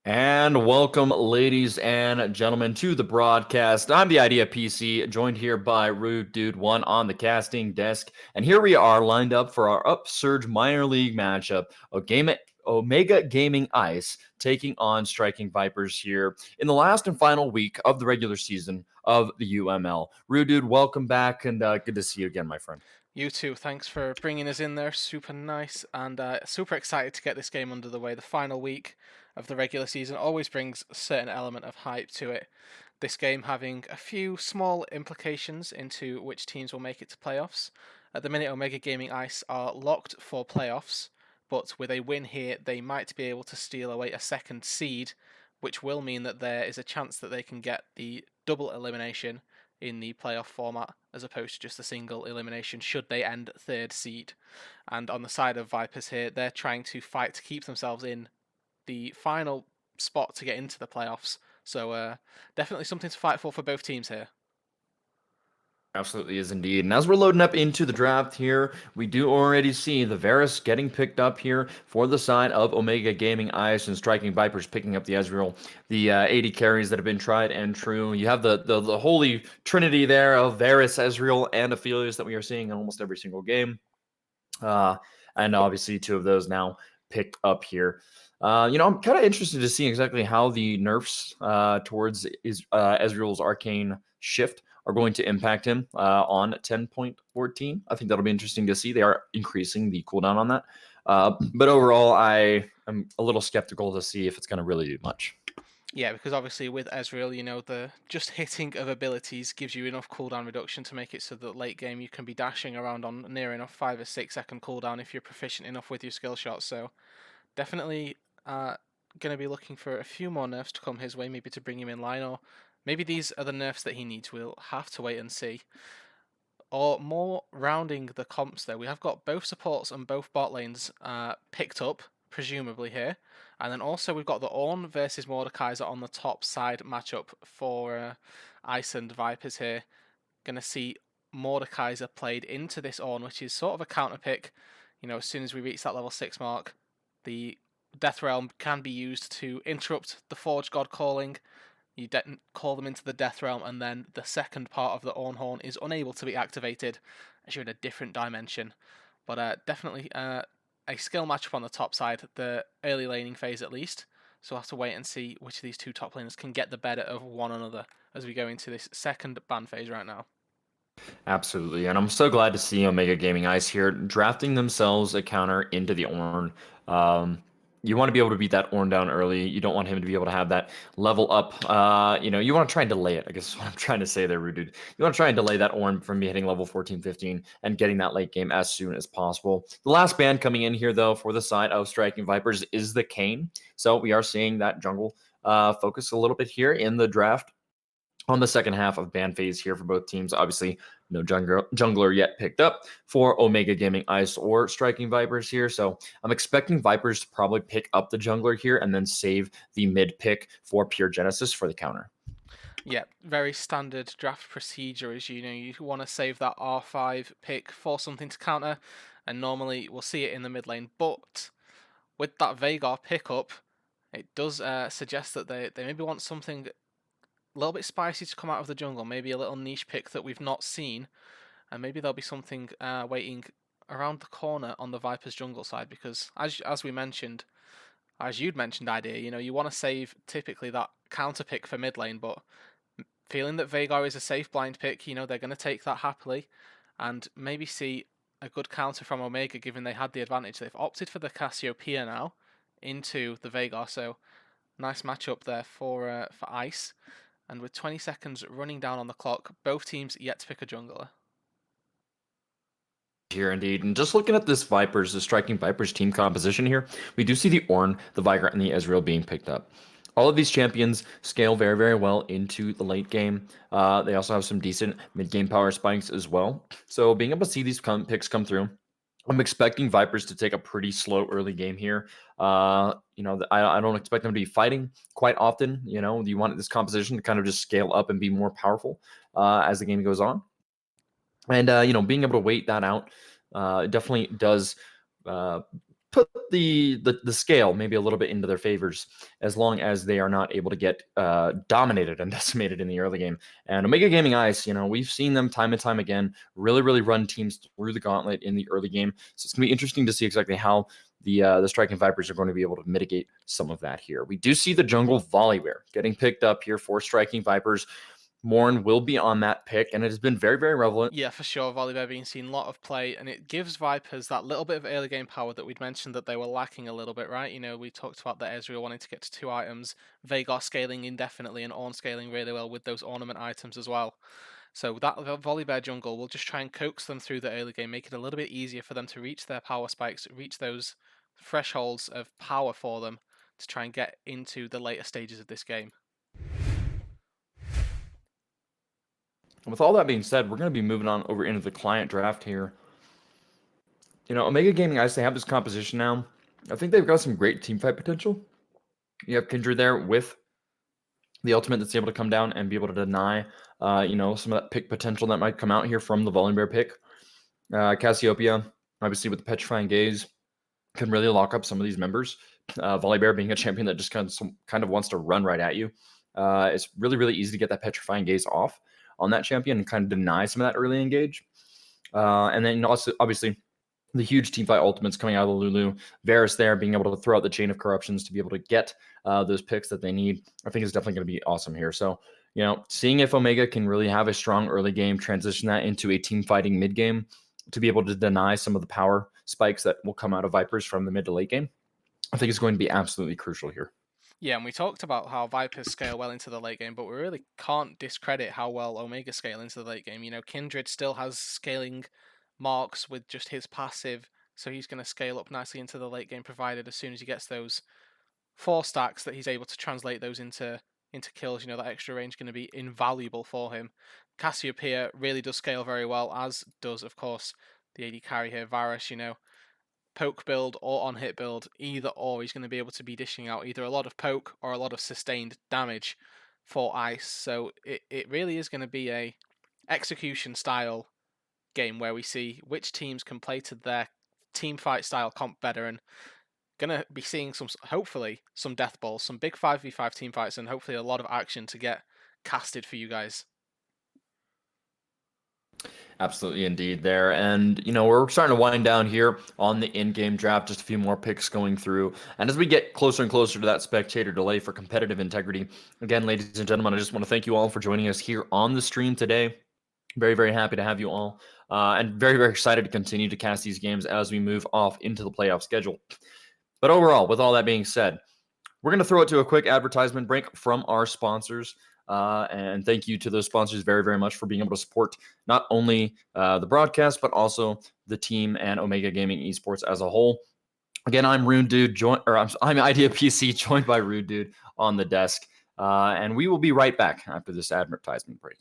And welcome, ladies and gentlemen, to the broadcast. I'm the Idea PC, joined here by Rude Dude One on the casting desk, and here we are lined up for our Upsurge minor league matchup. Omega Gaming Ice taking on Striking Vipers here in the last and final week of the regular season of the UML. Rude Dude, welcome back, and good to see you again, my friend. You too. Thanks for bringing us in there. Super nice and super excited to get this game under the way. The final week of the regular season always brings a certain element of hype to it. This game having a few small implications into which teams will make it to playoffs. At the minute, Omega Gaming Ice are locked for playoffs, but with a win here, they might be able to steal away a second seed, which will mean that there is a chance that they can get the double elimination in the playoff format as opposed to just a single elimination should they end third seed. And on the side of Vipers here, they're trying to fight to keep themselves in the final spot to get into the playoffs. So definitely something to fight for both teams here. Absolutely is indeed. And as we're loading up into the draft here, we do already see the Varus getting picked up here for the side of Omega Gaming Ice and Striking Vipers picking up the Ezreal, the 80 carries that have been tried and true. You have the holy trinity there of Varus, Ezreal, and Aphelios that we are seeing in almost every single game. Uh, and obviously two of those now picked up here. I'm kind of interested to see exactly how the nerfs towards Ezreal's arcane shift are going to impact him on 10.14. I think that'll be interesting to see. They are increasing the cooldown on that. But overall, I am a little skeptical to see if it's going to really do much. Yeah, because obviously with Ezreal, the just hitting of abilities gives you enough cooldown reduction to make it so that late game you can be dashing around on near enough 5 or 6 second cooldown if you're proficient enough with your skill shots. So definitely going to be looking for a few more nerfs to come his way, maybe to bring him in line, or maybe these are the nerfs that he needs. We'll have to wait and see. Or more rounding the comps there, we have got both supports and both bot lanes picked up, presumably here. And then also we've got the Ornn versus Mordekaiser on the top side matchup for Ice and Vipers here. Gonna see Mordekaiser played into this Ornn, which is sort of a counter pick. As soon as we reach that level 6 mark, the Death Realm can be used to interrupt the Forge God calling. You call them into the Death Realm, and then the second part of the Ornn Horn is unable to be activated as you're in a different dimension. But definitely a skill matchup on the top side, the early laning phase at least. So we'll have to wait and see which of these two top laners can get the better of one another as we go into this second ban phase right now. Absolutely. And I'm so glad to see Omega Gaming Ice here drafting themselves a counter into the Ornn. You want to be able to beat that Ornn down early. You don't want him to be able to have that level up. You want to try and delay it, I guess is what I'm trying to say there, Rude Dude. You want to try and delay that Ornn from hitting level 14, 15 and getting that late game as soon as possible. The last ban coming in here, though, for the side of Striking Vipers is the Kayn. So we are seeing that jungle focus a little bit here in the draft on the second half of ban phase here for both teams. Obviously, no jungler yet picked up for Omega Gaming Ice or Striking Vipers here. So I'm expecting Vipers to probably pick up the jungler here and then save the mid pick for Pure Genesis for the counter. Yeah, very standard draft procedure is you want to save that R5 pick for something to counter, and normally we'll see it in the mid lane. But with that Veigar pickup, it does suggest that they maybe want something a little bit spicy to come out of the jungle, maybe a little niche pick that we've not seen, and maybe there'll be something waiting around the corner on the Vipers jungle side because as we mentioned, as you'd mentioned, idea, you want to save typically that counter pick for mid lane, but feeling that Veigar is a safe blind pick, they're going to take that happily and maybe see a good counter from Omega given they had the advantage. They've opted for the Cassiopeia now into the Veigar, so nice matchup there for Ice. And with 20 seconds running down on the clock, both teams yet to pick a jungler. Here indeed, and just looking at this the Striking Vipers team composition here, we do see the Ornn, the Vigrant, and the Ezreal being picked up. All of these champions scale very, very well into the late game. They also have some decent mid-game power spikes as well. So being able to see these picks come through, I'm expecting Vipers to take a pretty slow early game here. I don't expect them to be fighting quite often. You want this composition to kind of just scale up and be more powerful as the game goes on. And being able to wait that out definitely does uh, put the scale maybe a little bit into their favors as long as they are not able to get dominated and decimated in the early game. And Omega Gaming Ice, we've seen them time and time again really run teams through the gauntlet in the early game. So it's gonna be interesting to see exactly how the Striking Vipers are going to be able to mitigate some of that here. We do see the jungle Volibear getting picked up here for Striking Vipers. Morn will be on that pick, and it has been very relevant. Yeah, for sure. Volibear being seen a lot of play, and it gives Vipers that little bit of early game power that we'd mentioned that they were lacking a little bit, right? We talked about the Ezreal wanting to get to 2 items, Veigar scaling indefinitely, and Ornn scaling really well with those ornament items as well. So that Volibear jungle will just try and coax them through the early game, make it a little bit easier for them to reach their power spikes, reach those thresholds of power for them to try and get into the later stages of this game. And with all that being said, we're going to be moving on over into the client draft here. Omega Gaming Ice, they have this composition now. I think they've got some great team fight potential. You have Kindred there with the ultimate that's able to come down and be able to deny, some of that pick potential that might come out here from the Volibear pick. Cassiopeia, obviously with the Petrifying Gaze, can really lock up some of these members. Volibear being a champion that just kind of wants to run right at you. It's really easy to get that Petrifying Gaze off on that champion and kind of deny some of that early engage. And then also, obviously, the huge teamfight ultimates coming out of the Lulu. Varus there being able to throw out the Chain of Corruptions to be able to get those picks that they need, I think is definitely going to be awesome here. So, seeing if Omega can really have a strong early game, transition that into a team fighting mid game to be able to deny some of the power spikes that will come out of Vipers from the mid to late game, I think is going to be absolutely crucial here. Yeah, and we talked about how Vipers scale well into the late game, but we really can't discredit how well Omega scale into the late game. Kindred still has scaling marks with just his passive, so he's going to scale up nicely into the late game, provided as soon as he gets those 4 stacks that he's able to translate those into kills. That extra range going to be invaluable for him. Cassiopeia really does scale very well, as does, of course, the AD carry here, Varus. Poke build or on hit build, either or, he's going to be able to be dishing out either a lot of poke or a lot of sustained damage for ice. So it really is going to be a execution style game where we see which teams can play to their team fight style comp better, and gonna be seeing hopefully some death balls, some big 5v5 team fights, and hopefully a lot of action to get casted for you guys. Absolutely, indeed, there. And, we're starting to wind down here on the in-game draft, just a few more picks going through. And as we get closer and closer to that spectator delay for competitive integrity, again, ladies and gentlemen, I just want to thank you all for joining us here on the stream today. Very happy to have you all. And very excited to continue to cast these games as we move off into the playoff schedule. But overall, with all that being said, we're going to throw it to a quick advertisement break from our sponsors. And thank you to those sponsors very much for being able to support not only the broadcast, but also the team and Omega Gaming Esports as a whole. Again, I'm Rune Dude, I'm Idea PC, joined by Rude Dude on the desk. And we will be right back after this advertisement break.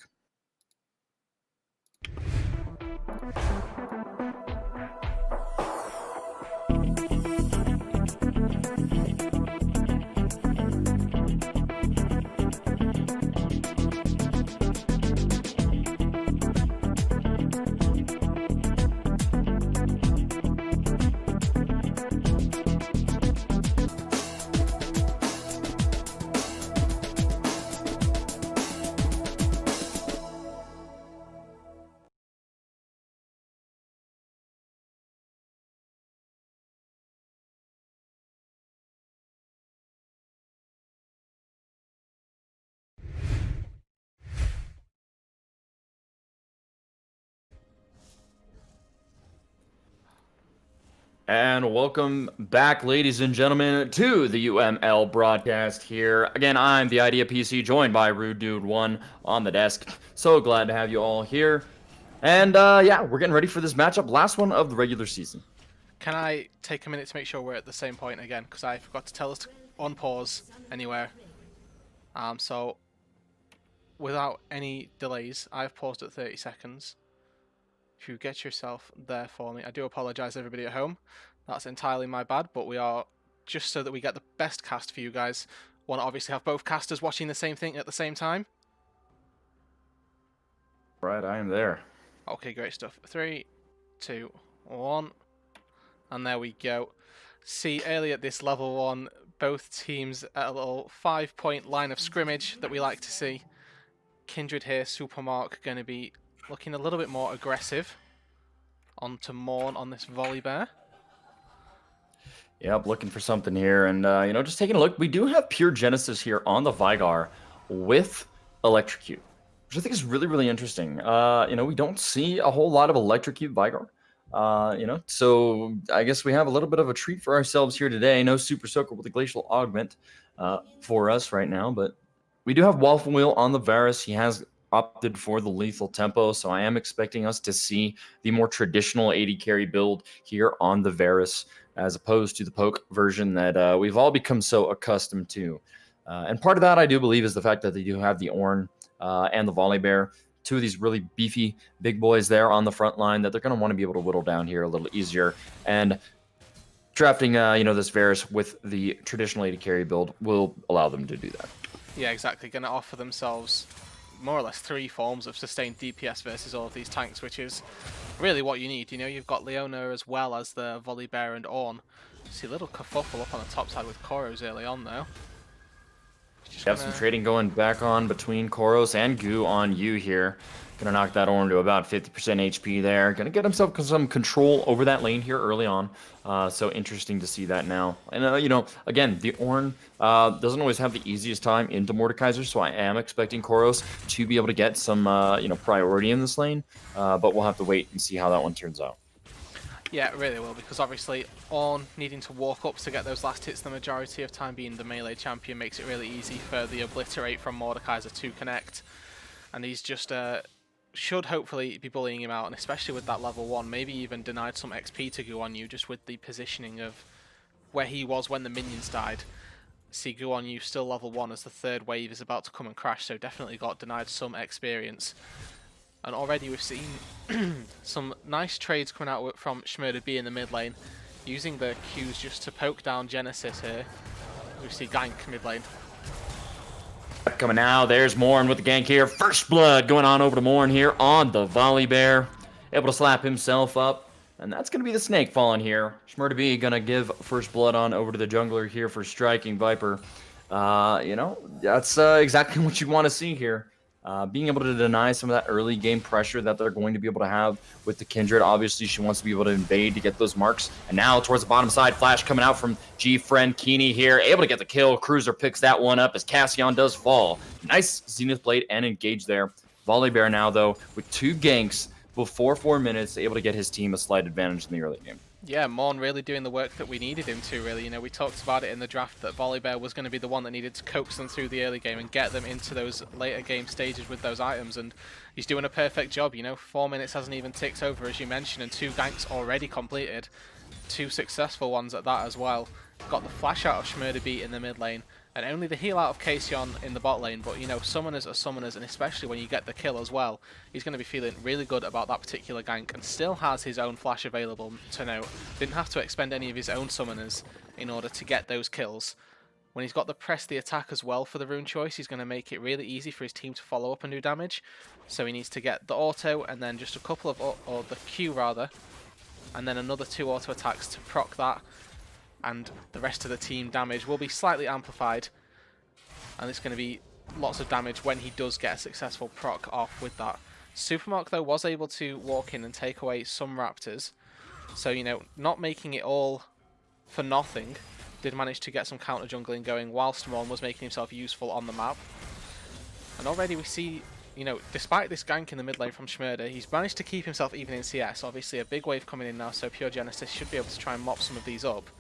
And welcome back, ladies and gentlemen, to the UML broadcast here. Again, I'm the Idea PC, joined by Rude Dude 1 on the desk. So glad to have you all here. And yeah, we're getting ready for this matchup, last one of the regular season. Can I take a minute to make sure we're at the same point again? Because I forgot to tell us to unpause anywhere. So, without any delays, I've paused at 30 seconds. If you get yourself there for me, I do apologise everybody at home. That's entirely my bad, but we are, just so that we get the best cast for you guys, want to obviously have both casters watching the same thing at the same time. Right, I am there. Okay, great stuff. 3, 2, 1. And there we go. See, early at this level 1, both teams at a little 5-point line of scrimmage that we like to see. Kindred here, Supermark, going to be looking a little bit more aggressive. Onto Morn on this volley bear. Yep, looking for something here. And, just taking a look, we do have Pure Genesis here on the Vigar with Electrocute, which I think is really, really interesting. We don't see a whole lot of Electrocute Vigar. So I guess we have a little bit of a treat for ourselves here today. No Super Soaker with the Glacial Augment for us right now, but we do have Waffle Wheel on the Varus. He has opted for the lethal tempo, so I am expecting us to see the more traditional 80 carry build here on the Varus, as opposed to the poke version that we've all become so accustomed to. And part of that, I do believe, is the fact that they do have the Ornn and the Volley Bear, two of these really beefy big boys there on the front line that they're going to want to be able to whittle down here a little easier. And drafting, this Varus with the traditional 80 carry build will allow them to do that. Yeah, exactly. Going to offer themselves more or less 3 forms of sustained DPS versus all of these tanks, which is really what you need. You've got Leona as well as the Volley Bear and Ornn. See a little kerfuffle up on the top side with Koros early on, though. Have some trading going back on between Koros and Goo on you here. Gonna knock that Ornn to about 50% HP there. Gonna get himself some control over that lane here early on. So interesting to see that now. And, again, the Ornn doesn't always have the easiest time into Mordekaiser, so I am expecting Koros to be able to get some, priority in this lane. But we'll have to wait and see how that one turns out. Yeah, it really will, because obviously Ornn needing to walk up to get those last hits the majority of time, being the melee champion, makes it really easy for the Obliterate from Mordekaiser to connect. And he's just should hopefully be bullying him out, and especially with that level 1, maybe even denied some XP to Gu on you just with the positioning of where he was when the minions died. See Gu on you still level 1 as the 3rd wave is about to come and crash, so definitely got denied some experience. And already we've seen some nice trades coming out from Schmurda B in the mid lane, using the Qs just to poke down Genesis here. We see gank mid lane. Coming now, there's Morn with the gank here. First blood going on over to Morn here on the Volley Bear. Able to slap himself up. And that's going to be the snake falling here. Schmurda B going to give first blood on over to the jungler here for striking Viper. That's exactly what you want to see here. Being able to deny some of that early game pressure that they're going to be able to have with the Kindred. Obviously, she wants to be able to invade to get those marks. And now towards the bottom side, flash coming out from G-Friend Keeney here. Able to get the kill. Cruiser picks that one up as Cassian does fall. Nice Zenith Blade and engage there. Volley Bear now, though, with 2 ganks before 4 minutes, able to get his team a slight advantage in the early game. Yeah, Morn really doing the work that we needed him to, really. We talked about it in the draft that Volley Bear was going to be the one that needed to coax them through the early game and get them into those later game stages with those items, and he's doing a perfect job. 4 minutes hasn't even ticked over, as you mentioned, and 2 ganks already completed. 2 successful ones at that as well. Got the flash out of Schmurda B in the mid lane, and only the heal out of Casion in the bot lane, but summoners are summoners, and especially when you get the kill as well, he's going to be feeling really good about that particular gank, and still has his own flash available to note. Didn't have to expend any of his own summoners in order to get those kills. When he's got the press the attack as well for the rune choice, he's going to make it really easy for his team to follow up and do damage. So he needs to get the auto, and then just a couple of, or the Q rather, and then another 2 auto attacks to proc that, and the rest of the team damage will be slightly amplified, and it's going to be lots of damage when he does get a successful proc off with that. Supermark, though, was able to walk in and take away some Raptors, so, not making it all for nothing, did manage to get some counter jungling going whilst Morn was making himself useful on the map. And already we see, despite this gank in the mid lane from Schmurda, he's managed to keep himself even in CS. Obviously a big wave coming in now, so Pure Genesis should be able to try and mop some of these up.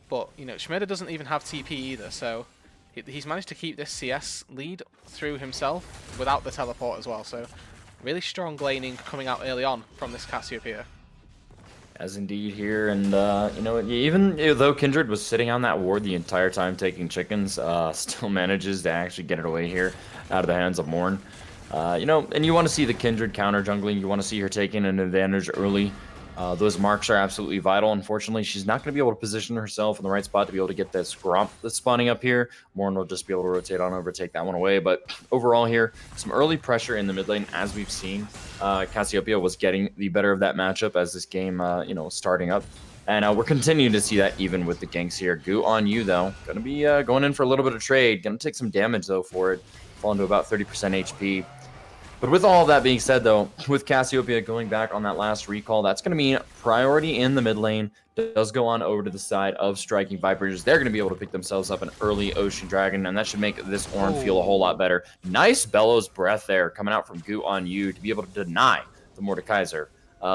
But, Schmurda doesn't even have TP either, so he's managed to keep this CS lead through himself without the teleport as well. So really strong laning coming out early on from this Cassiopeia. As indeed here, and even though Kindred was sitting on that ward the entire time taking chickens, still manages to actually get it away here out of the hands of Morn. And you want to see the Kindred counter jungling. You want to see her taking an advantage early. Those marks are absolutely vital. Unfortunately, she's not going to be able to position herself in the right spot to be able to get that Gromp that's spawning up here. Morn will just be able to rotate on over, take that one away. But overall here, some early pressure in the mid lane, as we've seen. Cassiopeia was getting the better of that matchup as this game, starting up. And we're continuing to see that even with the ganks here. Goo on you, though. Going to be going in for a little bit of trade. Going to take some damage, though, for it. Falling to about 30% HP. But with all of that being said, though, with Cassiopeia going back on that last recall, that's going to mean priority in the mid lane does go on over to the side of Striking Vipers. They're going to be able to pick themselves up an early Ocean Dragon, and that should make this Ornn feel a whole lot better. Nice Bellows Breath there coming out from Goo on you to be able to deny the Mordekaiser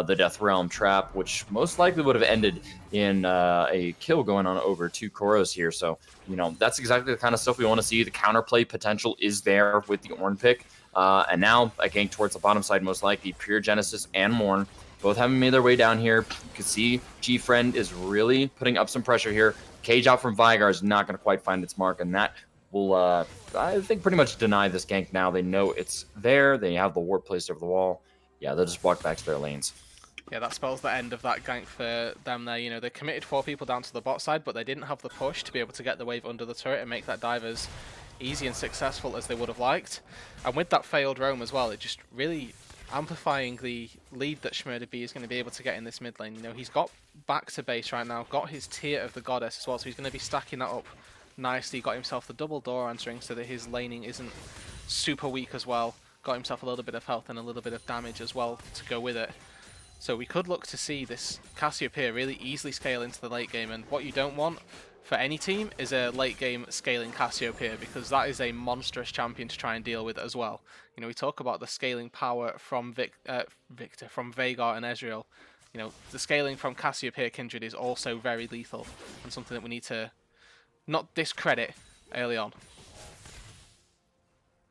the Death Realm trap, which most likely would have ended in a kill going on over to Koros here. So, you know, that's exactly the kind of stuff we want to see. The counterplay potential is there with the Ornn pick. And now a gank towards the bottom side, most likely. Pure Genesis and Morn both haven't made their way down here. You can see G-Friend is really putting up some pressure here. Cage out from Vigar is not going to quite find its mark, and that will, I think, pretty much deny this gank now. They know it's there. They have the ward placed over the wall. Yeah, they'll just walk back to their lanes. Yeah, that spells the end of that gank for them there. You know, they committed 4 people down to the bot side, but they didn't have the push to be able to get the wave under the turret and make that dive as easy and successful as they would have liked. And with that failed roam as well, it just really amplifying the lead that Shmurda-B is going to be able to get in this mid lane. You know, he's got back to base right now, got his tier of the goddess as well, so he's going to be stacking that up nicely. Got himself the double door answering so that his laning isn't super weak as well. Got himself a little bit of health and a little bit of damage as well to go with it. So we could look to see this Cassiopeia really easily scale into the late game, and what you don't want for any team is a late game scaling Cassiopeia, because that is a monstrous champion to try and deal with as well. You know, we talk about the scaling power from Victor, from Veigar and Ezreal. You know, the scaling from Cassiopeia Kindred is also very lethal, and something that we need to not discredit early on.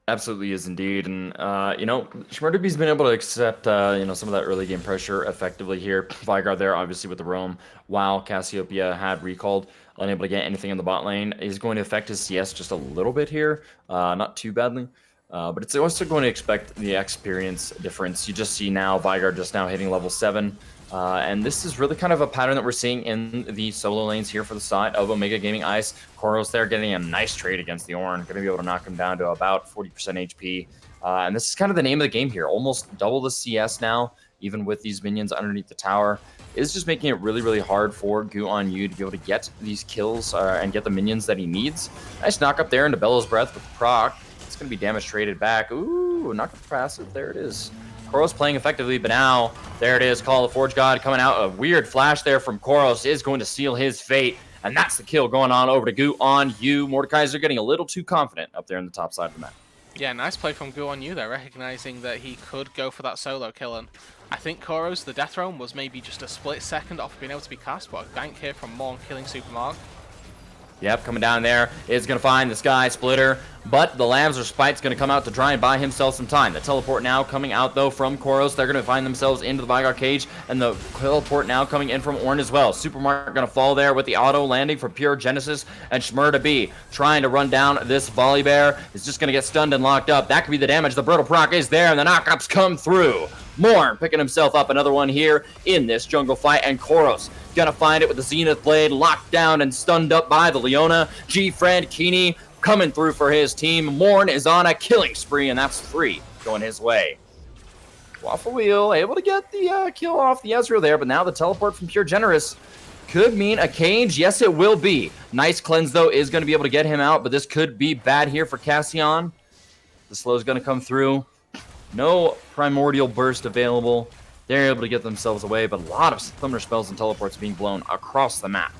Absolutely is indeed, and you know, Shmurda-B's been able to accept you know, some of that early game pressure effectively here. Vigar there, obviously with the roam, while Cassiopeia had recalled, unable to get anything in the bot lane, is going to affect his CS just a little bit here, not too badly. But it's also going to expect the experience difference. You just see now Vigar just now hitting level 7. And this is really kind of a pattern that we're seeing in the solo lanes here for the side of Omega Gaming Ice. Koros there getting a nice trade against the Ornn. Going to be able to knock him down to about 40% HP. And this is kind of the name of the game here. Almost double the CS now, even with these minions underneath the tower. It's just making it really, really hard for Goo on you to be able to get these kills and get the minions that he needs. Nice knock up there into Bellows Breath with the proc. It's going to be damage traded back. Ooh, knock up passive. There it is. Koros playing effectively, but now, there it is, Call of the Forge God coming out. A weird flash there from Koros is going to seal his fate, and that's the kill going on over to Goo on you. Mordekaiser getting a little too confident up there in the top side of the map. Yeah, nice play from Goo on you there, recognizing that he could go for that solo kill, and I think Koros, the Death Realm, was maybe just a split second off being able to be cast, but a gank here from Morn killing Supermark. Yep, coming down there is going to find the Sky Splitter, but the Lambs or Spite's going to come out to try and buy himself some time. The teleport now coming out, though, from Koros. They're going to find themselves into the Vigar cage, and the teleport now coming in from Ornn as well. Supermark going to fall there with the auto landing from Pure Genesis, and Shmurda-B trying to run down this Volibear is just going to get stunned and locked up. That could be the damage. The Brutal Proc is there, and the knockups come through. Morn picking himself up another one here in this jungle fight, and Koros gonna find it with the Zenith Blade locked down and stunned up by the Leona. G-Friend Keeney coming through for his team. Morn is on a killing spree, and that's 3 going his way. Waffle Wheel able to get the kill off the Ezreal there, but now the teleport from Pure Generous could mean a cage. Yes, it will be. Nice cleanse, though, is going to be able to get him out, but this could be bad here for Cassian. The slow is going to come through. No primordial burst available. They're able to get themselves away, but a lot of thunder spells and teleports being blown across the map.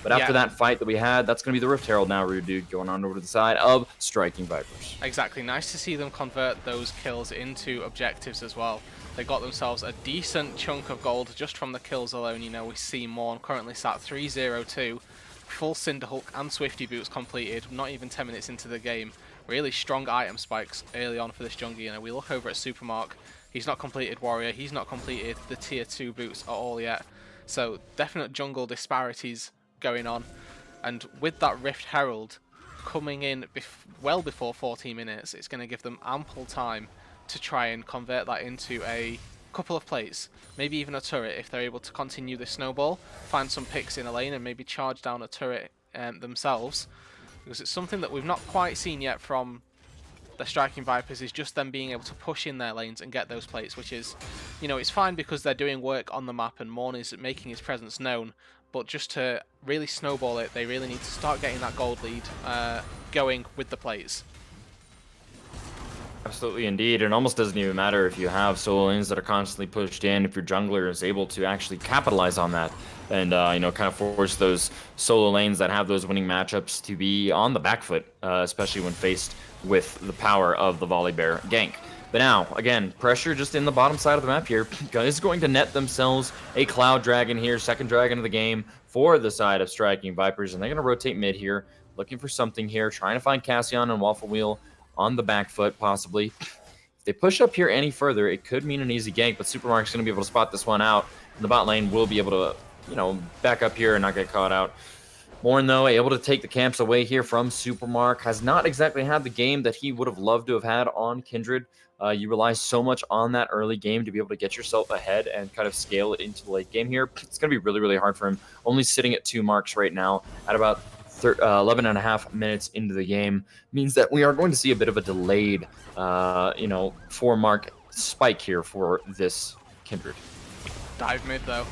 But after that fight that we had, that's going to be the Rift Herald now, Rude Dude, going on over to the side of Striking Vipers. Exactly. Nice to see them convert those kills into objectives as well. They got themselves a decent chunk of gold just from the kills alone. You know, we see Morn currently sat 3-0-2. Full Cinderhulk and Swifty Boots completed, not even 10 minutes into the game. Really strong item spikes early on for this jungle. You know, we look over at Supermark. He's not completed Warrior. He's not completed the Tier 2 boots at all yet. So definite jungle disparities going on. And with that Rift Herald coming in well before 14 minutes, it's going to give them ample time to try and convert that into a couple of plates. Maybe even a turret if they're able to continue this snowball. Find some picks in a lane and maybe charge down a turret themselves. Because it's something that we've not quite seen yet from the Striking Vipers is just them being able to push in their lanes and get those plates, which is, it's fine because they're doing work on the map and Morn is making his presence known, but just to really snowball it, they really need to start getting that gold lead going with the plates. Absolutely, indeed. It almost doesn't even matter if you have solo lanes that are constantly pushed in, if your jungler is able to actually capitalize on that and, kind of force those solo lanes that have those winning matchups to be on the back foot, especially when faced with the power of the Volibear gank. But now, again, pressure just in the bottom side of the map here is going to net themselves a Cloud Dragon here, second dragon of the game for the side of Striking Vipers, and they're going to rotate mid here, looking for something here, trying to find Cassian and Waffle Wheel on the back foot, possibly. If they push up here any further, it could mean an easy gank, but Supermark's going to be able to spot this one out, and the bot lane will be able to, back up here and not get caught out. Morn, though, able to take the camps away here from Supermark, has not exactly had the game that he would have loved to have had on Kindred. You rely so much on that early game to be able to get yourself ahead and kind of scale it into the late game here. It's going to be really, really hard for him. Only sitting at 2 marks right now at about 11 and a half minutes into the game means that we are going to see a bit of a delayed, 4-mark spike here for this Kindred. Dive mid, though.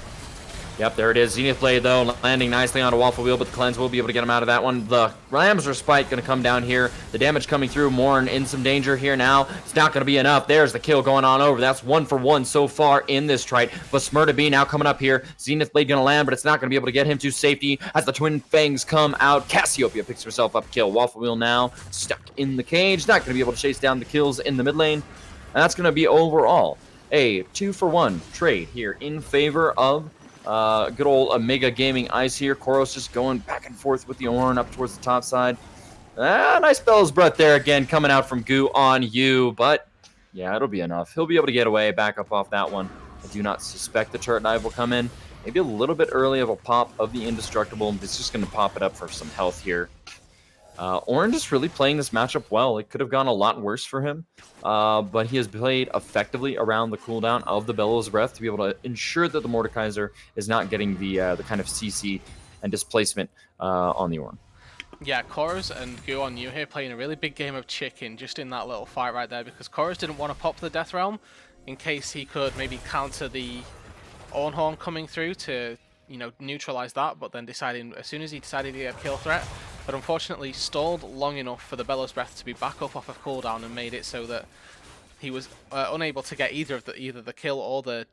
Yep, there it is. Zenith Blade, though, landing nicely on a Waffle Wheel, but the Cleanse will be able to get him out of that one. The Ramsor Spike going to come down here. The damage coming through. Morn in some danger here now. It's not going to be enough. There's the kill going on over. That's 1 for 1 so far in this trite. But Smurda B now coming up here. Zenith Blade going to land, but it's not going to be able to get him to safety as the Twin Fangs come out. Cassiopeia picks herself up kill. Waffle Wheel now stuck in the cage. Not going to be able to chase down the kills in the mid lane. And that's going to be overall a 2 for 1 trade here in favor of good old Omega Gaming Ice here. Koros just going back and forth with the Ornn up towards the top side. Nice Bell's Breath there again coming out from Goo on you, but yeah, it'll be enough. He'll be able to get away, back up off that one. I do not suspect the turret dive will come in. Maybe a little bit early of a pop of the Indestructible. It's just going to pop it up for some health here. Ornn just really playing this matchup well. It could have gone a lot worse for him, but he has played effectively around the cooldown of the Bellows Breath to be able to ensure that the Mordekaiser is not getting the kind of CC and displacement on the Ornn. Yeah, Koros and Goo on you here playing a really big game of chicken just in that little fight right there, because Koros didn't want to pop the Death Realm in case he could maybe counter the Ornn coming through to, neutralize that, but then as soon as he decided to get a kill threat, but unfortunately stalled long enough for the Bellows Breath to be back up off of cooldown and made it so that he was unable to get either the kill or the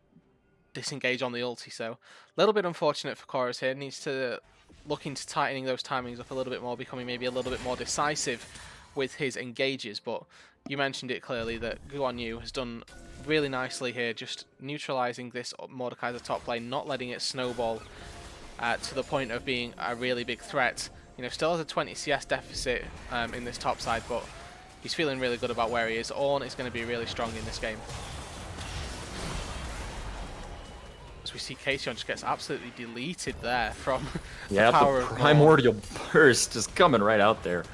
disengage on the ulti. So a little bit unfortunate for Koros here. Needs to look into tightening those timings up a little bit more, becoming maybe a little bit more decisive with his engages. But you mentioned it clearly that Guan Yu has done really nicely here, just neutralizing this Mordekaiser top lane, not letting it snowball to the point of being a really big threat. Still has a 20 CS deficit in this top side, but he's feeling really good about where he is. Ornn is going to be really strong in this game. As we see, Casion just gets absolutely deleted there from the power the Primordial Burst just coming right out there.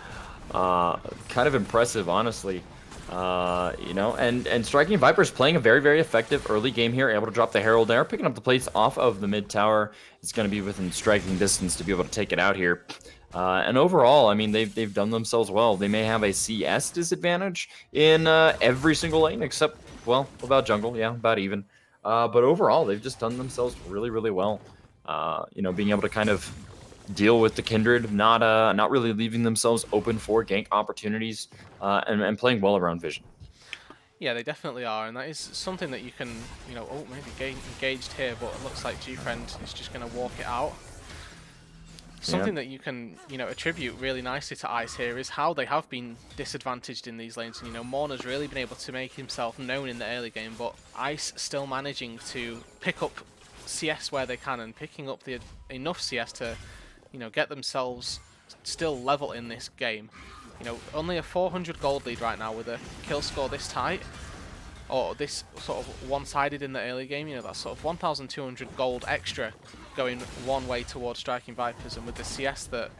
Kind of impressive, honestly. And Striking Vipers playing a very, very effective early game here, able to drop the Herald there, picking up the plates off of the mid tower. It's going to be within striking distance to be able to take it out here. And overall, I mean, they've done themselves well. They may have a CS disadvantage in every single lane, except, well, about jungle, yeah, about even. But overall, they've just done themselves really, really well. Being able to kind of deal with the Kindred, not really leaving themselves open for gank opportunities, and playing well around vision. Yeah, they definitely are, and that is something that you can, maybe engaged here, but it looks like G-Friend is just going to walk it out. Something that you can, attribute really nicely to Ice here is how they have been disadvantaged in these lanes. Morn has really been able to make himself known in the early game, but Ice still managing to pick up CS where they can and picking up enough CS to, get themselves still level in this game. Only a 400 gold lead right now with a kill score this tight, or this sort of one-sided in the early game. That's sort of 1,200 gold extra going one way towards Striking Vipers, and with the CS that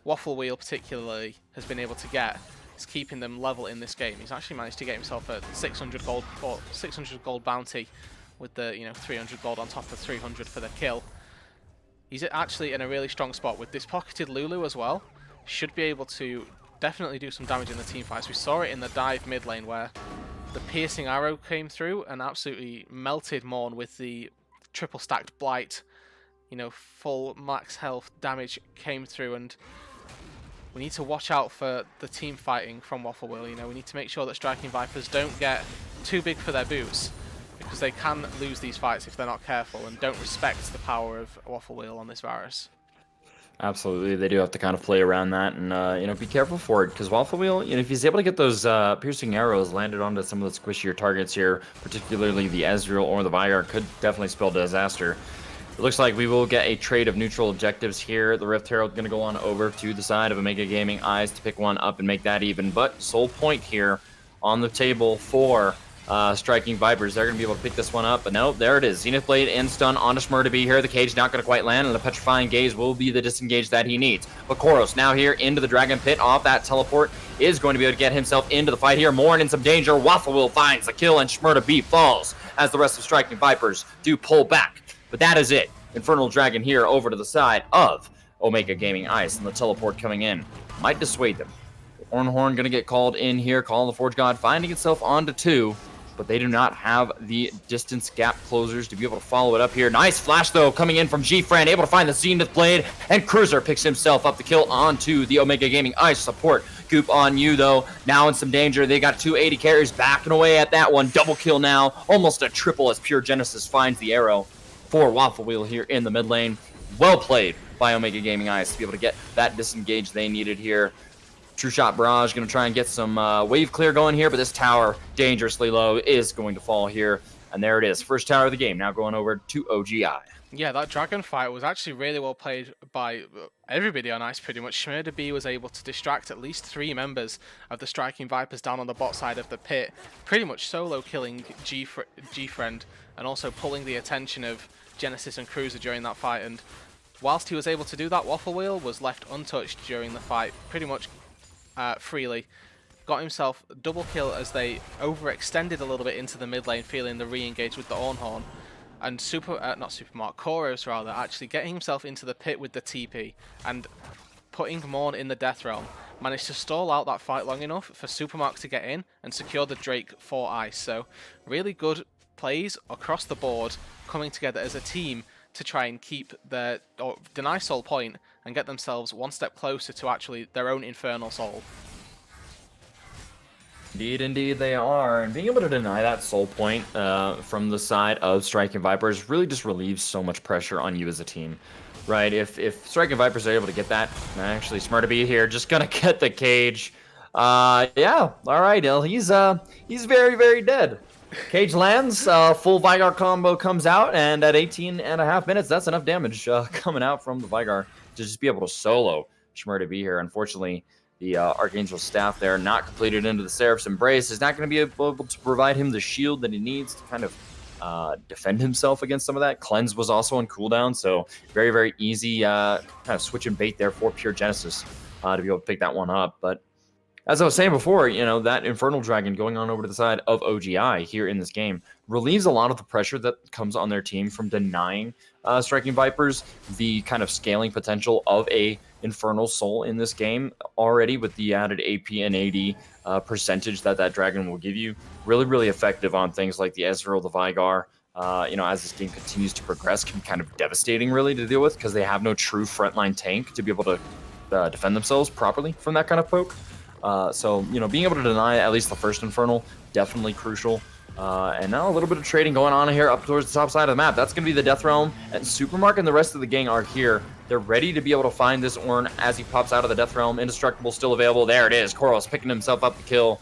Waffle Wheel particularly has been able to get, is keeping them level in this game. He's actually managed to get himself a 600 gold bounty with the 300 gold on top of 300 for the kill. He's actually in a really strong spot with this pocketed Lulu as well. Should be able to definitely do some damage in the team fights. We saw it in the dive mid lane where the piercing arrow came through and absolutely melted Morn with the triple stacked blight. You know, full max health damage came through, and we need to watch out for the team fighting from Waffle Wheel. You know, we need to make sure that Striking Vipers don't get too big for their boots, because they can lose these fights if they're not careful and don't respect the power of Waffle Wheel on this Varus. Absolutely, they do have to kind of play around that and, you know, be careful for it, because Waffle Wheel, you know, if he's able to get those piercing arrows landed onto some of the squishier targets here, particularly the Ezreal or the Vigar, could definitely spell disaster. It looks like we will get a trade of neutral objectives here. The Rift Herald going to go on over to the side of Omega Gaming Eyes to pick one up and make that even. But Soul Point here on the table for Striking Vipers. They're going to be able to pick this one up. But no, there it is. Zenith Blade and stun onto Shmur to be here. The cage not going to quite land, and the Petrifying Gaze will be the disengage that he needs. But Koros now here into the Dragon Pit off that teleport is going to be able to get himself into the fight here. Morn in some danger. Waffle Wheel finds the kill, and Shmur to be falls as the rest of Striking Vipers do pull back. But that is it. Infernal Dragon here over to the side of Omega Gaming Ice, and the teleport coming in might dissuade them. Ornhorn going to get called in here. Call of the Forge God finding itself onto 2, but they do not have the distance gap closers to be able to follow it up here. Nice flash, though, coming in from G-Friend, able to find the Zenith Blade, and Cruiser picks himself up the kill onto the Omega Gaming Ice support. Goop on you, though, now in some danger. They got 280 carries backing away at that one. Double kill now, almost a triple as Pure Genesis finds the arrow for Waffle Wheel here in the mid lane. Well played by Omega Gaming Eyes to be able to get that disengage they needed here. True Shot Barrage going to try and get some wave clear going here, but this tower, dangerously low, is going to fall here. And there it is. First tower of the game, now going over to OGI. Yeah, that dragon fight was actually really well played by everybody on Ice pretty much. Shmur B was able to distract at least 3 members of the Striking Vipers down on the bot side of the pit, pretty much solo killing G-Friend and also pulling the attention of Genesis and Cruiser during that fight. And whilst he was able to do that, Waffle Wheel was left untouched during the fight pretty much freely. Got himself double kill as they overextended a little bit into the mid lane, feeling the re-engage with the Ornhorn. And Koros rather, actually getting himself into the pit with the TP and putting Morn in the Death Realm. Managed to stall out that fight long enough for Supermark to get in and secure the Drake for Ice. So really good plays across the board, coming together as a team to try and keep or deny Soul Point and get themselves one step closer to actually their own Infernal Soul. Indeed they are. And being able to deny that Soul Point from the side of Striking Vipers really just relieves so much pressure on you as a team. Right? If Striking Vipers are able to get that, actually Smart to be here, just gonna get the cage. Yeah, alright, he's very, very dead. Cage lands, full Vigar combo comes out, and at 18.5 minutes, that's enough damage coming out from the Vigar to just be able to solo Shmur to be here. Unfortunately, the Archangel staff there, not completed into the Seraph's Embrace, is not going to be able to provide him the shield that he needs to kind of defend himself against some of that. Cleanse was also on cooldown, so very, very easy kind of switch and bait there for Pure Genesis to be able to pick that one up. But as I was saying before, you know, that Infernal Dragon going on over to the side of OGI here in this game relieves a lot of the pressure that comes on their team from denying Striking Vipers the kind of scaling potential of a Infernal Soul in this game already, with the added AP and AD percentage that Dragon will give you. Really, really effective on things like the Ezreal, the Vigar. You know, as this game continues to progress, can be kind of devastating really to deal with, because they have no true frontline tank to be able to defend themselves properly from that kind of poke. So, you know, being able to deny at least the first Infernal, definitely crucial. And now a little bit of trading going on here up towards the top side of the map. That's going to be the Death Realm, and Supermark and the rest of the gang are here. They're ready to be able to find this Ornn as he pops out of the Death Realm. Indestructible still available. There it is. Koros picking himself up the kill.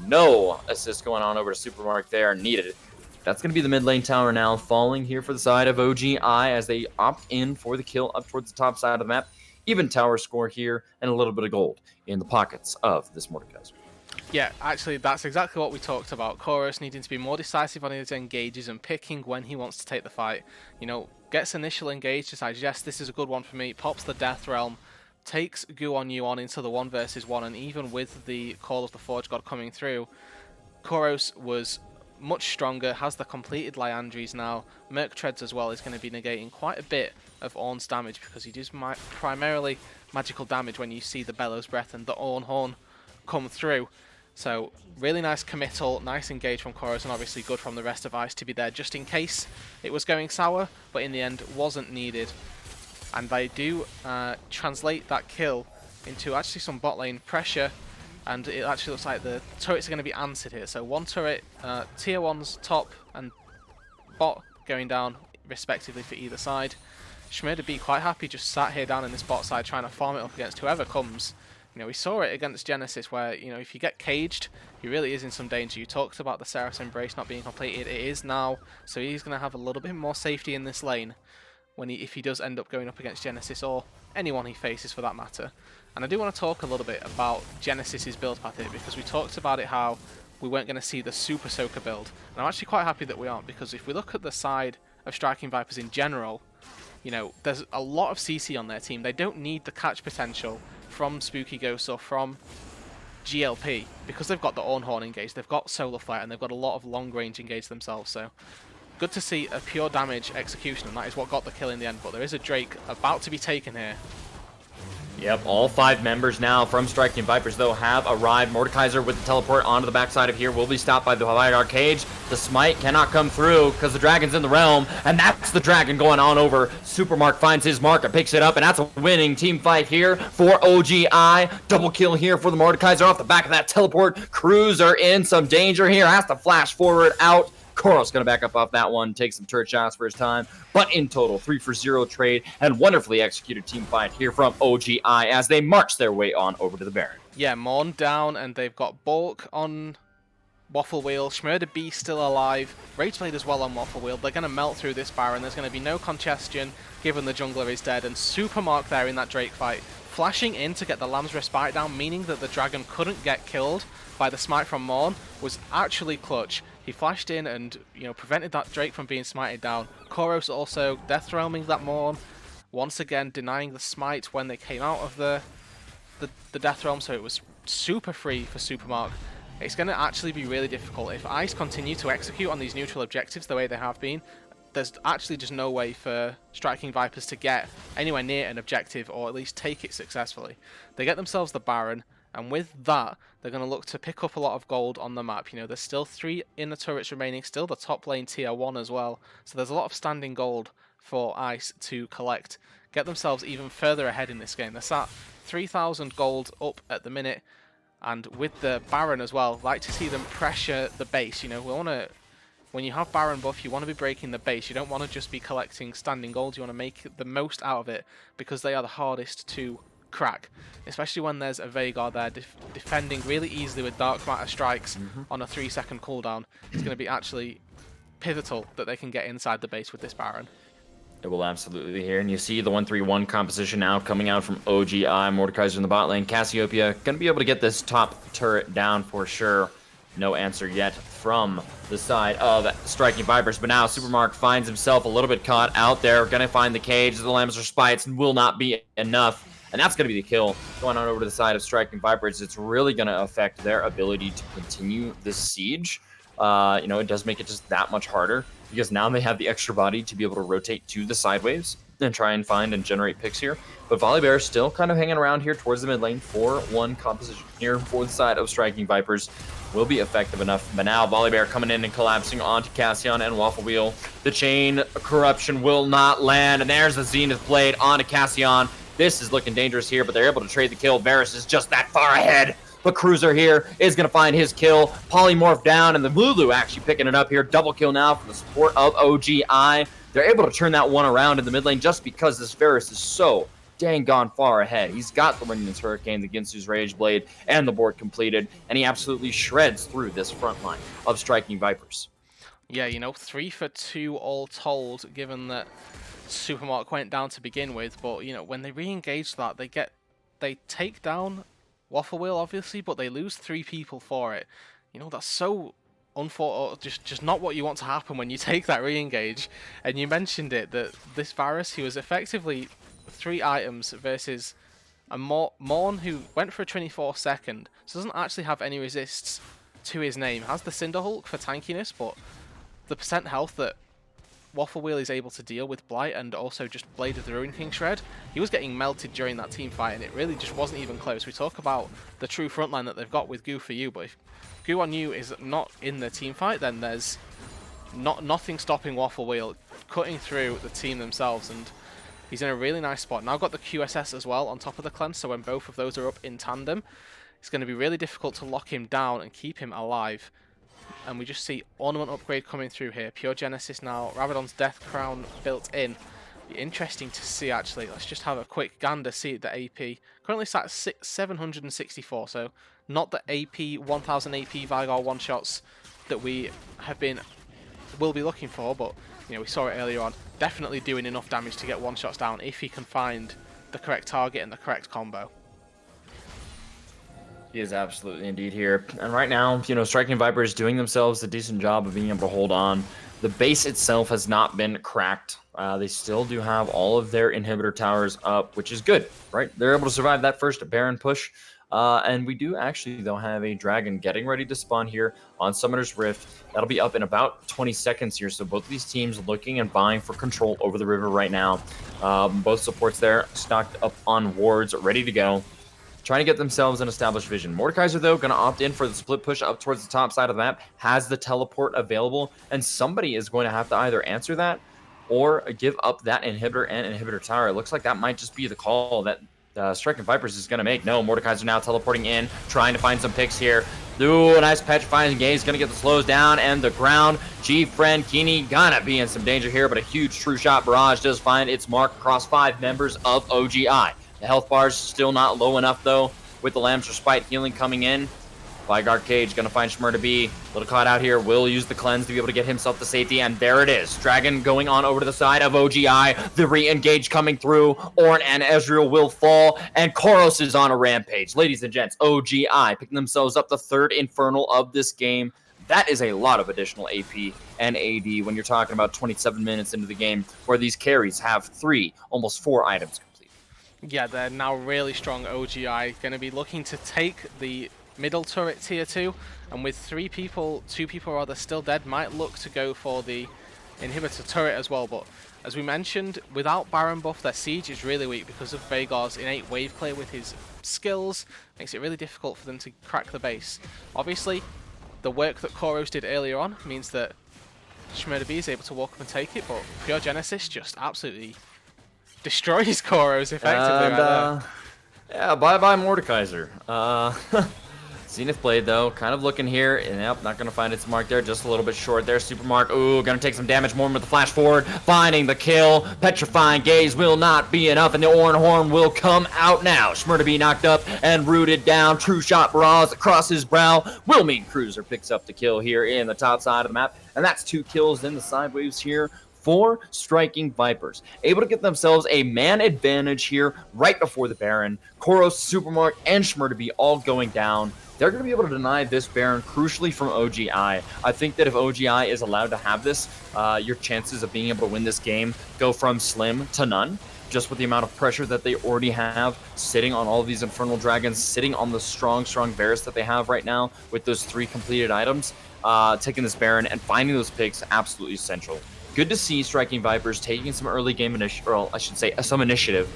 No assist going on over to Supermark there. Needed. That's going to be the mid lane tower now, falling here for the side of OGI as they opt in for the kill up towards the top side of the map. Even tower score here, and a little bit of gold in the pockets of this Mordekaiser. Yeah, actually, that's exactly what we talked about. Koros needing to be more decisive on his engages and picking when he wants to take the fight. You know, gets initial engage, decides, yes, this is a good one for me, pops the Death Realm, takes Gu on you on into the 1v1, and even with the Call of the Forge God coming through, Koros was much stronger, has the completed Liandry's now. Merc Treads as well is going to be negating quite a bit of Ornn's damage, because he does primarily magical damage when you see the Bellows Breath and the Orn Horn come through. So really nice committal, nice engage from Koros, and obviously good from the rest of Ice to be there just in case it was going sour, but in the end wasn't needed. And they do translate that kill into actually some bot lane pressure, and it actually looks like the turrets are going to be answered here. So one turret, tier 1's top and bot going down respectively for either side. Schmurda B quite happy just sat here down in this bot side trying to farm it up against whoever comes. You know, we saw it against Genesis where, you know, if you get caged, he really is in some danger. You talked about the Seraph's Embrace not being completed. It is now, so he's going to have a little bit more safety in this lane when if he does end up going up against Genesis or anyone he faces for that matter. And I do want to talk a little bit about Genesis's build path here, because we talked about it how we weren't going to see the Super Soaker build. And I'm actually quite happy that we aren't, because if we look at the side of Striking Vipers in general, you know, there's a lot of CC on their team. They don't need the catch potential from Spooky Ghost or from GLP, because they've got the Orn Horn engaged, they've got Solar Flare, and they've got a lot of long range engaged themselves. So good to see a pure damage execution, and that is what got the kill in the end. But there is a Drake about to be taken here. Yep, all 5 members now from Striking Vipers, though, have arrived. Mordekaiser with the teleport onto the backside of here will be stopped by the Hydar Cage. The smite cannot come through because the dragon's in the realm, and that's the dragon going on over. Supermark finds his mark and picks it up, and that's a winning team fight here for OGI. Double kill here for the Mordekaiser off the back of that teleport. Cruiser in some danger here, has to flash forward out. Coral's going to back up off that one, take some turret shots for his time. But in total, 3-for-0 trade and wonderfully executed team fight here from OGI as they march their way on over to the Baron. Yeah, Morn down, and they've got Bulk on Waffle Wheel. Schmurda B still alive. Rageblade as well on Waffle Wheel. They're going to melt through this Baron. There's going to be no congestion given the jungler is dead. And Supermark there in that Drake fight, flashing in to get the Lamb's Respite down, meaning that the dragon couldn't get killed by the smite from Morn, was actually clutch. He flashed in and, you know, prevented that Drake from being smited down. Koros also death realming that Morn, once again denying the smite when they came out of the death realm, so it was super free for Supermark. It's going to actually be really difficult. If Ice continue to execute on these neutral objectives the way they have been, there's actually just no way for Striking Vipers to get anywhere near an objective, or at least take it successfully. They get themselves the Baron, and with that, they're going to look to pick up a lot of gold on the map. You know, there's still 3 inner turrets remaining, still the top lane tier 1 as well. So there's a lot of standing gold for Ice to collect, get themselves even further ahead in this game. They're sat 3,000 gold up at the minute, and with the Baron as well, like to see them pressure the base. You know, we want to, when you have Baron buff, you want to be breaking the base. You don't want to just be collecting standing gold. You want to make the most out of it, because they are the hardest to crack, especially when there's a Veigar there defending really easily with Dark Matter strikes on a 3-second cooldown. It's going to be actually pivotal that they can get inside the base with this Baron. It will absolutely be here, and you see the 1-3-1 composition now coming out from OGI. Mordekaiser in the bot lane. Cassiopeia going to be able to get this top turret down for sure. No answer yet from the side of Striking Vipers, but now Supermark finds himself a little bit caught out there. Going to find the cage. The Lambs are spites and will not be enough. And that's going to be the kill. Going on over to the side of Striking Vipers, it's really going to affect their ability to continue this siege. You know, it does make it just that much harder, because now they have the extra body to be able to rotate to the sideways and try and find and generate picks here. But Volibear is still kind of hanging around here towards the mid lane. 4-1 composition here for the side of Striking Vipers will be effective enough. But now Volibear coming in and collapsing onto Cassian and Waffle Wheel. The chain corruption will not land, and there's the Zenith Blade onto Cassian. This is looking dangerous here, but they're able to trade the kill. Varus is just that far ahead. But Cruiser here is going to find his kill. Polymorph down, and the Lulu actually picking it up here. Double kill now for the support of OGI. They're able to turn that one around in the mid lane just because this Varus is so dang gone far ahead. He's got the Remnant's Hurricane, the Ginsu's Rage Blade, and the board completed, and he absolutely shreds through this front line of Striking Vipers. Yeah, you know, 3 for 2 all told, given that Supermark went down to begin with, but you know, when they re-engage that, they take down Waffle Wheel obviously, but they lose 3 people for it. You know, that's so just not what you want to happen when you take that re-engage. And you mentioned it, that this Varus, he was effectively 3 items versus a Morn who went for a 24-second, so doesn't actually have any resists to his name. Has the Cinder Hulk for tankiness, but the percent health that Waffle Wheel is able to deal with Blight and also just Blade of the Ruin King Shred, he was getting melted during that team fight, and it really just wasn't even close. We talk about the true frontline that they've got with Goo for You, but if Goo on You is not in the team fight, then there's nothing stopping Waffle Wheel cutting through the team themselves, and he's in a really nice spot. Now got the QSS as well on top of the cleanse, so when both of those are up in tandem, it's going to be really difficult to lock him down and keep him alive. And we just see Ornament upgrade coming through here. Pure Genesis now, Rabadon's Death Crown built in. Be interesting to see actually. Let's just have a quick gander, see the AP. Currently sat at 764, so not the AP 1000 AP Vigar one-shots that we will be looking for, but you know, we saw it earlier on. Definitely doing enough damage to get one-shots down if he can find the correct target and the correct combo. He is absolutely indeed here. And right now, you know, Striking Viper is doing themselves a decent job of being able to hold on. The base itself has not been cracked. They still do have all of their inhibitor towers up, which is good, right? They're able to survive that first Baron push. And we do actually, though, have a dragon getting ready to spawn here on Summoner's Rift. That'll be up in about 20 seconds here. So both of these teams looking and vying for control over the river right now. Both supports there stocked up on wards, ready to go. Trying to get themselves an established vision. Mordekaiser, though, going to opt in for the split push up towards the top side of the map, has the teleport available, and somebody is going to have to either answer that or give up that inhibitor and inhibitor tower. It looks like that might just be the call that Striking Vipers is going to make. No, Mordekaiser now teleporting in, trying to find some picks here. Ooh, a nice petrifying gaze, going to get the slows down and the ground. G-Friend Keeney gonna be in some danger here, but a huge true shot barrage does find its mark across 5 members of OGI. The health bar's still not low enough, though, with the Lamb's Respite healing coming in. Vigar Cage going to find Shmur to be a little caught out here. Will use the cleanse to be able to get himself to safety, and there it is. Dragon going on over to the side of OGI. The re-engage coming through. Ornn and Ezreal will fall, and Koros is on a rampage. Ladies and gents, OGI picking themselves up the 3rd Infernal of this game. That is a lot of additional AP and AD when you're talking about 27 minutes into the game, where these carries have 3, almost 4 items. Yeah, they're now really strong. OGI going to be looking to take the middle turret tier 2, and with 2 people rather still dead, might look to go for the inhibitor turret as well. But as we mentioned, without Baron buff, their siege is really weak because of Vagar's innate wave clear with his skills. Makes it really difficult for them to crack the base. Obviously, the work that Koros did earlier on means that Shmurda B is able to walk up and take it, but Pure Genesis just absolutely destroys Koros effectively right there. Yeah, bye-bye Mordekaiser. Zenith Blade, though, kind of looking here, and yep, not going to find its mark there, just a little bit short there. Supermark, ooh, going to take some damage. Morn with the flash forward, finding the kill. Petrifying Gaze will not be enough, and the Ornn Horn will come out now. Shmur to be knocked up and rooted down. True shot barrage across his brow. Wilmine Cruiser picks up the kill here in the top side of the map, and that's 2 kills in the sideways here for Striking Vipers. Able to get themselves a man advantage here right before the Baron. Koros, Supermark, and Shmur to be all going down. They're going to be able to deny this Baron crucially from OGI. I think that if OGI is allowed to have this, your chances of being able to win this game go from slim to none, just with the amount of pressure that they already have sitting on all of these Infernal Dragons, sitting on the strong Varus that they have right now with those 3 completed items. Taking this Baron and finding those picks absolutely essential. Good to see Striking Vipers taking some early game initiative, or I should say some initiative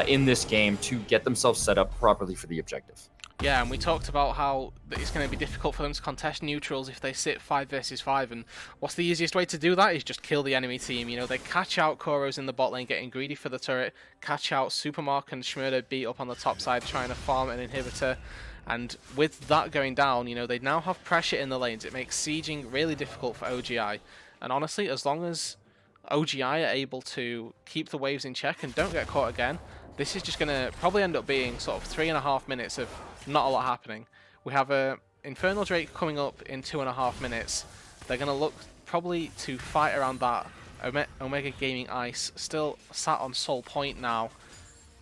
in this game to get themselves set up properly for the objective. Yeah, and we talked about how it's going to be difficult for them to contest neutrals if they sit 5 versus 5, and what's the easiest way to do that is just kill the enemy team. You know, they catch out Koros in the bot lane getting greedy for the turret, catch out Supermark and Shmurda beat up on the top side trying to farm an inhibitor, and with that going down, you know, they now have pressure in the lanes. It makes sieging really difficult for OGI, and honestly, as long as OGI are able to keep the waves in check and don't get caught again, this is just going to probably end up being sort of 3.5 minutes of not a lot happening. We have a Infernal Drake coming up in 2.5 minutes. They're going to look probably to fight around that. Omega Gaming Ice still sat on Soul Point now.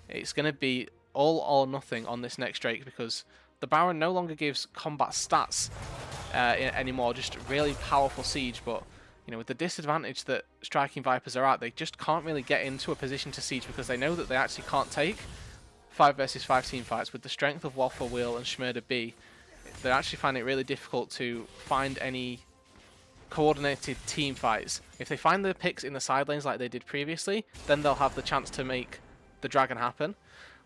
It's going to be all or nothing on this next Drake because the Baron no longer gives combat stats anymore, just really powerful siege, but you know, with the disadvantage that Striking Vipers are at, they just can't really get into a position to siege because they know that they actually can't take 5 versus 5 team fights. With the strength of Waffle Wheel and Shmurda B, they're actually finding it really difficult to find any coordinated team fights. If they find the picks in the side lanes like they did previously, then they'll have the chance to make the dragon happen.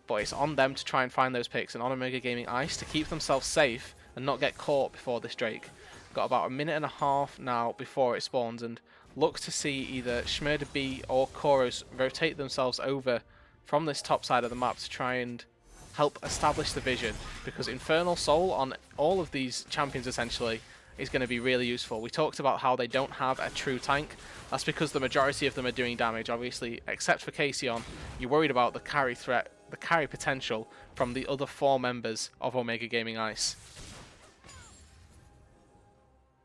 But it's on them to try and find those picks, and on Omega Gaming Ice to keep themselves safe and not get caught before this Drake. Got about a minute and a half now before it spawns, and look to see either Shmurda B or Koros rotate themselves over from this top side of the map to try and help establish the vision, because Infernal Soul on all of these champions essentially is going to be really useful. We talked about how they don't have a true tank. That's because the majority of them are doing damage, obviously, except for Kasion. You're worried about the carry threat, the carry potential from the other 4 members of Omega Gaming Ice.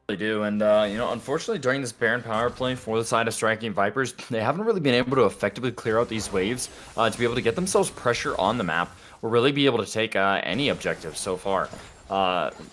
They do, and you know, unfortunately during this Baron power play for the side of Striking Vipers, they haven't really been able to effectively clear out these waves to be able to get themselves pressure on the map, or really be able to take any objective so far,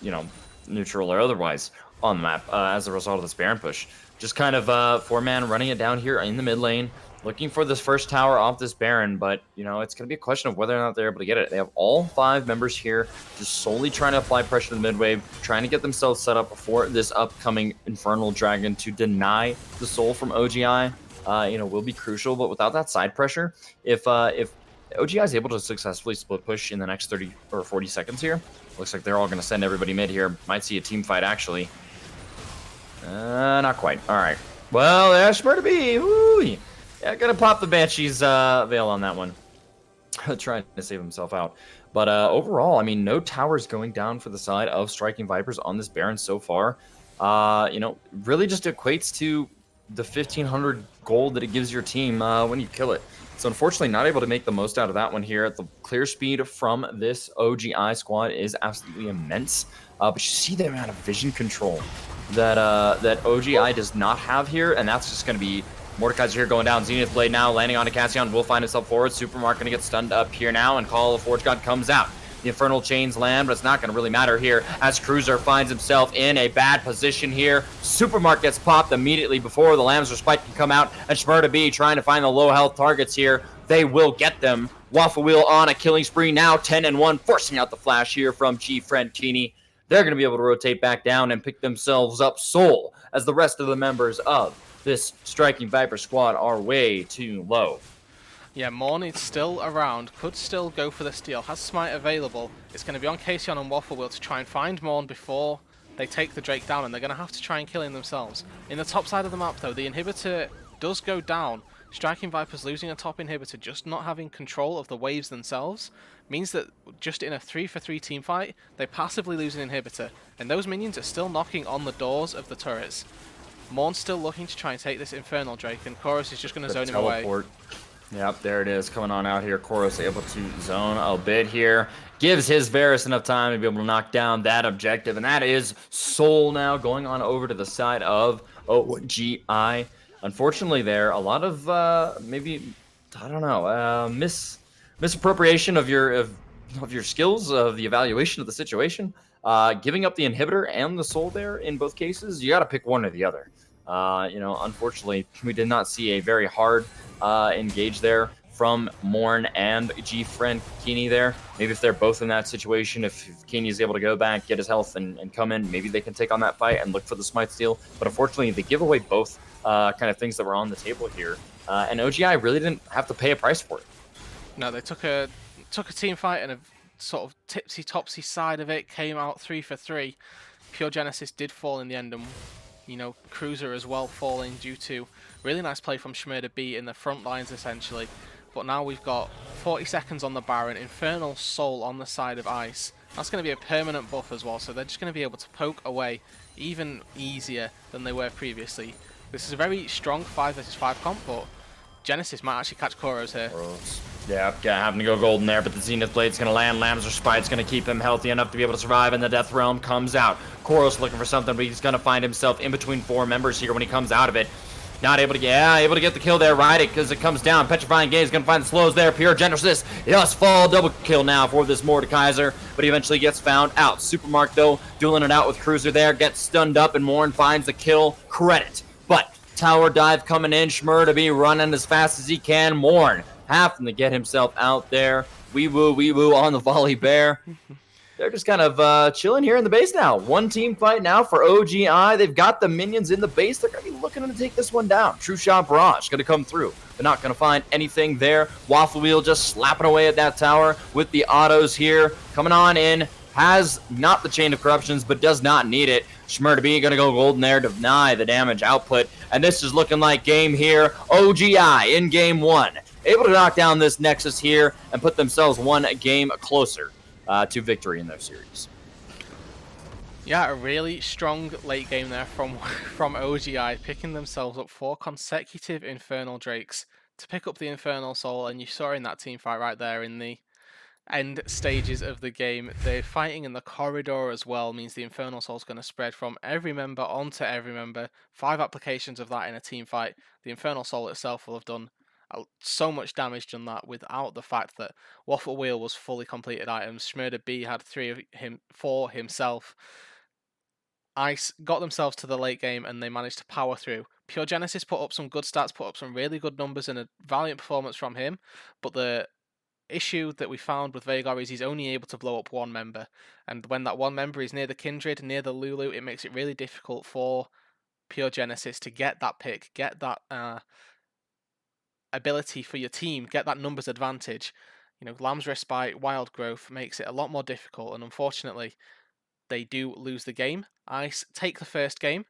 you know, neutral or otherwise, on the map as a result of this Baron push. Just kind of 4-man running it down here in the mid lane, looking for this first tower off this Baron, but, you know, it's going to be a question of whether or not they're able to get it. They have all 5 members here just solely trying to apply pressure to the mid wave, trying to get themselves set up for this upcoming Infernal Dragon to deny the soul from OGI, you know, will be crucial. But without that side pressure, if OGI is able to successfully split push in the next 30 or 40 seconds here, looks like they're all going to send everybody mid here. Might see a team fight, actually. Not quite. All right. Well, there's Shmurda B. Woo! Yeah, gonna pop the Banshee's veil on that one. Trying to save himself out. But overall, I mean, no towers going down for the side of Striking Vipers on this Baron so far. You know, really just equates to the 1,500 gold that it gives your team when you kill it. So unfortunately, not able to make the most out of that one here. The clear speed from this OGI squad is absolutely immense. But you see the amount of vision control that that OGI does not have here, and that's just going to be Mordekaiser here going down. Zenith Blade now landing on a Cassian, will find himself forward. Supermark going to get stunned up here now, and Call of Forge God comes out. The Infernal Chains land, but it's not going to really matter here as Cruiser finds himself in a bad position here. Supermark gets popped immediately before the Lambs Respite can come out, and Shmurda B trying to find the low health targets here. They will get them. Waffle Wheel on a killing spree now, 10-1, forcing out the flash here from G-Friend Keeney. They're going to be able to rotate back down and pick themselves up Soul, as the rest of the members of this Striking Viper squad are way too low. Yeah, Morn is still around, could still go for the steal, has Smite available. It's going to be on Kasion and Waffle Wheel to try and find Morn before they take the Drake down, and they're going to have to try and kill him themselves. In the top side of the map though, the inhibitor does go down. Striking Vipers losing a top inhibitor, just not having control of the waves themselves, means that just in a 3-for-3 team fight, they passively lose an inhibitor, and those minions are still knocking on the doors of the turrets. Morn's still looking to try and take this Infernal Drake, and Chorus is just going to zone him away. Yep, there it is, coming on out here. Chorus able to zone a bit here. Gives his Varus enough time to be able to knock down that objective, and that is Soul now going on over to the side of OGI. Unfortunately there, a lot of maybe, I don't know, misappropriation of your skills, of the evaluation of the situation. Giving up the inhibitor and the soul there in both cases, you got to pick one or the other. You know, unfortunately, we did not see a very hard engage there from Morn and G-Friend Keeney there. Maybe if they're both in that situation, if Keeney is able to go back, get his health, and come in, maybe they can take on that fight and look for the Smite steal. But unfortunately, they give away both kind of things that were on the table here. And OGI really didn't have to pay a price for it. No, they took a team fight and a sort of tipsy-topsy side of it, came out 3-for-3. Pure Genesis did fall in the end, and you know, Cruiser as well falling due to really nice play from Shmurda B in the front lines essentially. But now we've got 40 seconds on the Baron, Infernal Soul on the side of Ice. That's going to be a permanent buff as well, so they're just going to be able to poke away even easier than they were previously. This is a very strong 5-versus-5 comp, but Genesis might actually catch Koros here. Yeah, having to go golden there, but the Zenith Blade's going to land. Lambs Respite's going to keep him healthy enough to be able to survive, and the Death Realm comes out. Koros looking for something, but he's going to find himself in between 4 members here when he comes out of it. Not able to get the kill there, right? Because it comes down. Petrifying Gaze going to find the slows there. Pure Genesis does fall. Double kill now for this Mordekaiser, but he eventually gets found out. Supermark, though, dueling it out with Cruiser there. Gets stunned up, and Morn finds the kill. Credit. But tower dive coming in. Shmurda B running as fast as he can. Morn having to get himself out there. Wee woo on the volley bear. they're just kind of chilling here in the base now. One team fight now for OGI. They've got the minions in the base. They're going to be looking to take this one down. True Shot Barrage going to come through. They're not going to find anything there. Waffle Wheel just slapping away at that tower with the autos here. Coming on in. Has not the Chain of Corruptions, but does not need it. Schmurda B going to go golden there, deny the damage output. And this is looking like game here. OGI in game 1. Able to knock down this Nexus here and put themselves one game closer to victory in their series. Yeah, a really strong late game there from OGI, picking themselves up 4 consecutive Infernal Drakes to pick up the Infernal Soul, and you saw in that team fight right there in the end stages of the game, they're fighting in the corridor as well, means the Infernal Soul is going to spread from every member onto every member. 5 applications of that in a team fight. The Infernal Soul itself will have done so much damage done that without the fact that Waffle Wheel was fully completed items. Schmurda B had 4 himself. Ice got themselves to the late game and they managed to power through. Pure Genesis put up some good stats, put up some really good numbers and a valiant performance from him, but the issue that we found with Vhagar is he's only able to blow up one member, and when that one member is near the Kindred, near the Lulu, it makes it really difficult for Pure Genesis to get that pick, get that ability for your team, get that numbers advantage. You know, Lamb's Respite, Wild Growth makes it a lot more difficult, and unfortunately, they do lose the game. Ice take the first game,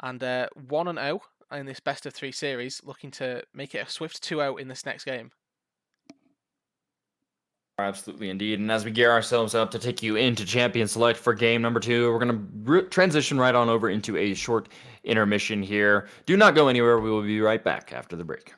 and 1-0 in this best of 3 series, looking to make it a swift 2-0 in this next game. Absolutely, indeed. And as we gear ourselves up to take you into Champion Select for game number 2, we're going to transition right on over into a short intermission here. Do not go anywhere. We will be right back after the break.